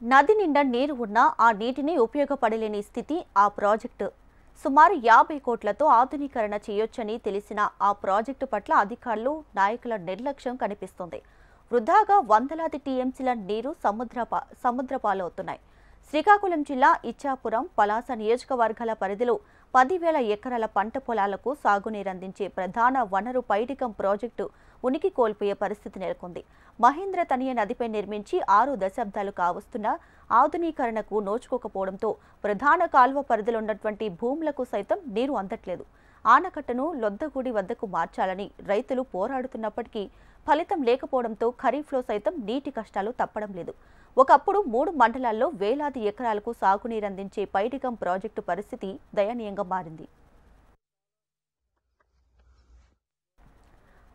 నది నిండా నీరు ఉన్నా ఆ నీటిని ఉపయోగపడలేని స్థితి ఆ ప్రాజెక్టు. సుమారు 50 కోట్లతో ఆధునీకరణ చేయొచ్చని తెలిసిన ఆ ప్రాజెక్టు పట్ల అధికారులు, నాయకుల నిర్లక్ష్యం కనిపిస్తుంది. వృధాగా వందలాది టీఎంసీల నీరు సముద్రపాలవుతున్నాయి. శ్రీకాకుళం జిల్లా ఇచ్చాపురం, పలాస నియోజకవర్గాల పరిధిలో 10,000 ఎకరాల పంట పొలాలకు సాగునీరందించే ప్రధాన వనరు పైడికం ప్రాజెక్టు ఉనికి కోల్పోయే పరిస్థితి నెలకొంది. మహేంద్ర తనియ నదిపై నిర్మించి 6 దశాబ్దాలు కావస్తున్నా ఆధునీకరణకు నోచుకోకపోవడంతో ప్రధాన కాల్వ పరిధిలో ఉన్నటువంటి భూములకు సైతం నీరు అందట్లేదు. ఆనకట్టను లొద్దగూడి వద్దకు మార్చాలని రైతులు పోరాడుతున్నప్పటికీ ఫలితం లేకపోవడంతో ఖరీఫ్లో సైతం నీటి కష్టాలు తప్పడం లేదు. ఒకప్పుడు 3 మండలాల్లో వేలాది ఎకరాలకు సాగునీరందించే పైడికం ప్రాజెక్టు పరిస్థితి దయనీయంగా మారింది.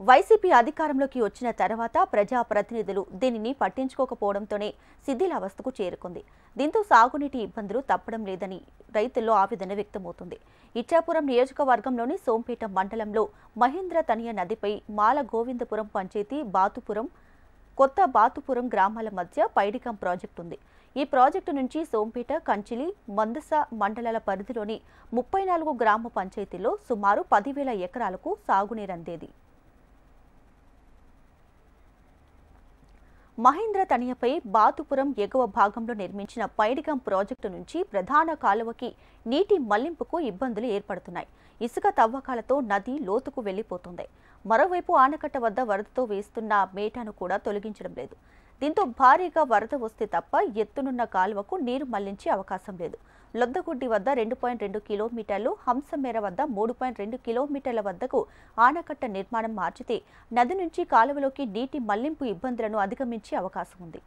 వైసీపీ అధికారంలోకి వచ్చిన తర్వాత ప్రజాప్రతినిధులు దీనిని పట్టించుకోకపోవడంతోనే శిథిలావస్థకు చేరుకుంది. దీంతో సాగునీటి ఇబ్బందులు తప్పడం లేదని రైతుల్లో ఆవేదన వ్యక్తమవుతుంది. ఇచ్చాపురం నియోజకవర్గంలోని సోంపేట మండలంలో మహేంద్ర తనియ నదిపై మాల గోవిందపురం పంచాయతీ బాతుపురం, కొత్త బాతుపురం గ్రామాల మధ్య పైడికం ప్రాజెక్టు ఉంది. ఈ ప్రాజెక్టు నుంచి సోంపేట, కంచిలి, మందస మండలాల పరిధిలోని 34 గ్రామ పంచాయతీల్లో సుమారు 10,000 ఎకరాలకు సాగునీరందేది. మహేంద్ర తనియపై బాతుపురం ఎగువ భాగంలో నిర్మించిన పైడికం ప్రాజెక్టు నుంచి ప్రధాన కాలువకి నీటి మళ్లింపుకు ఇబ్బందులు ఏర్పడుతున్నాయి. ఇసుక తవ్వకాలతో నది లోతుకు వెళ్లిపోతుంది. మరోవైపు ఆనకట్ట వద్ద వరదతో వేస్తున్న మేటాను కూడా తొలగించడం లేదు. దీంతో భారీగా వరద వస్తే తప్ప ఎత్తునున్న కాలువకు నీరు మళ్లించే అవకాశం లేదు. లొద్దగుడ్డి వద్ద 2.2 కిలోమీటర్లు, హంసమేర వద్ద 3.2 కిలోమీటర్ల వద్దకు ఆనకట్ట నిర్మాణం మార్చితే నది నుంచి కాలువలోకి నీటి మళ్లింపు ఇబ్బందులను అధిగమించే అవకాశం ఉంది.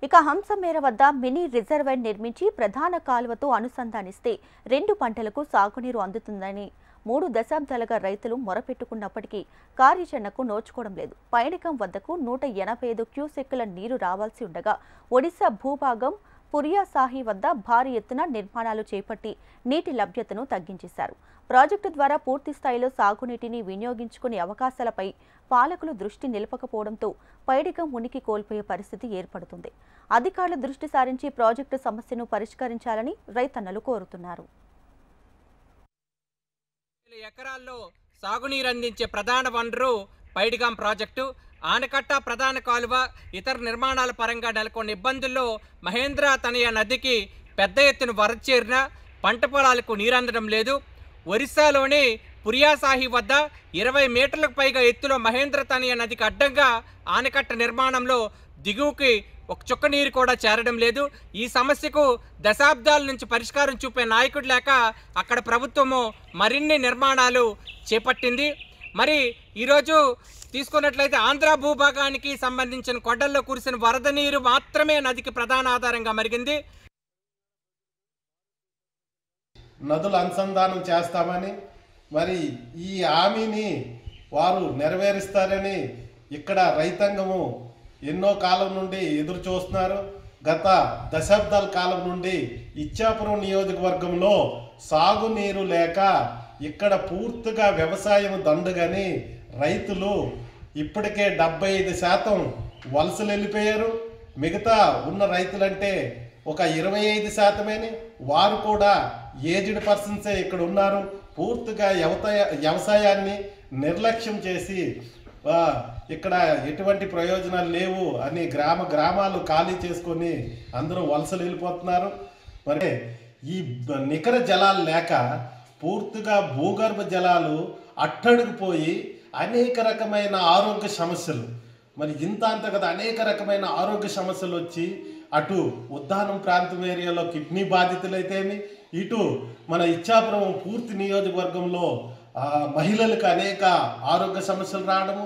ఇక హంసమేర వద్ద మినీ రిజర్వాయర్ నిర్మించి ప్రధాన కాలువతో అనుసంధానిస్తే 2 పంటలకు సాగునీరు అందుతుందని 3 దశాబ్దాలుగా రైతులు మొరపెట్టుకున్నప్పటికీ కార్యాచరణకు నోచుకోవడం లేదు. పైడికం వద్దకు 185 క్యూసెక్కుల నీరు రావాల్సి ఉండగా ఒడిశా భూభాగం పురియాసాహి వద్ద భారీ ఎత్తున నిర్మాణాలు చేపట్టి నీటి లభ్యతను తగ్గించేశారు. ప్రాజెక్టు ద్వారా పూర్తి స్థాయిలో సాగునీటిని వినియోగించుకునే అవకాశాలపై పాలకులు దృష్టి నిలపకపోవడంతో పైడికం ఉనికి కోల్పోయే పరిస్థితి ఏర్పడుతుంది. అధికారులు దృష్టి సారించి ప్రాజెక్టు సమస్యను పరిష్కరించాలని రైతన్నలు కోరుతున్నారు. ఎకరాల్లో సాగునీరు అందించే ప్రధాన వనరు పైడికం ప్రాజెక్టు. ఆనకట్ట, ప్రధాన కాలువ, ఇతర నిర్మాణాల పరంగా నెలకొన్న ఇబ్బందుల్లో మహేంద్ర తనయ నదికి పెద్ద ఎత్తున వరద చేరిన పంట పొలాలకు నీరందడం లేదు. ఒరిస్సాలోని పురియాసాహి వద్ద 20 మీటర్లకు పైగా ఎత్తులో మహేంద్ర తనయ నదికి అడ్డంగా ఆనకట్ట నిర్మాణంలో దిగువకి ఒక చుక్క నీరు కూడా చేరడం లేదు. ఈ సమస్యకు దశాబ్దాల నుంచి పరిష్కారం చూపే నాయకుడు లేక అక్కడ ప్రభుత్వము మరిన్ని నిర్మాణాలు చేపట్టింది. మరి ఈరోజు తీసుకున్నట్లయితే ఆంధ్ర భూభాగానికి సంబంధించిన కొండల్లో కురిసిన వరద నీరు మాత్రమే నదికి ప్రధాన ఆధారంగా మరిగింది. నదులు అనుసంధానం చేస్తామని మరి ఈ హామీని వారు నెరవేరుస్తారని ఇక్కడ రైతాంగము ఎన్నో కాలం నుండి ఎదురు చూస్తున్నారు. గత దశాబ్దాల కాలం నుండి ఇచ్చాపురం నియోజకవర్గంలో సాగునీరు లేక ఇక్కడ పూర్తిగా వ్యవసాయం దండుగని రైతులు ఇప్పటికే 75% వలసలు వెళ్ళిపోయారు. మిగతా ఉన్న రైతులంటే ఒక 25%. వారు కూడా ఏజ్డ్ పర్సన్సే ఇక్కడ ఉన్నారు. పూర్తిగా వ్యవసాయాన్ని నిర్లక్ష్యం చేసి ఇక్కడ ఎటువంటి ప్రయోజనాలు లేవు అని గ్రామాలు ఖాళీ చేసుకొని అందరూ వలసలు వెళ్ళిపోతున్నారు. మరి ఈ నికర జలాలు లేక పూర్తిగా భూగర్భ జలాలు అట్టడుగుపోయి అనేక రకమైన ఆరోగ్య సమస్యలు, మరి ఇంత అంత కదా అనేక రకమైన ఆరోగ్య సమస్యలు వచ్చి అటు ఉద్దానం ప్రాంతం ఏరియాలో కిడ్నీ బాధితులైతేమి, ఇటు మన ఇచ్చాపురం పూర్తి నియోజకవర్గంలో మహిళలకు అనేక ఆరోగ్య సమస్యలు రావడము,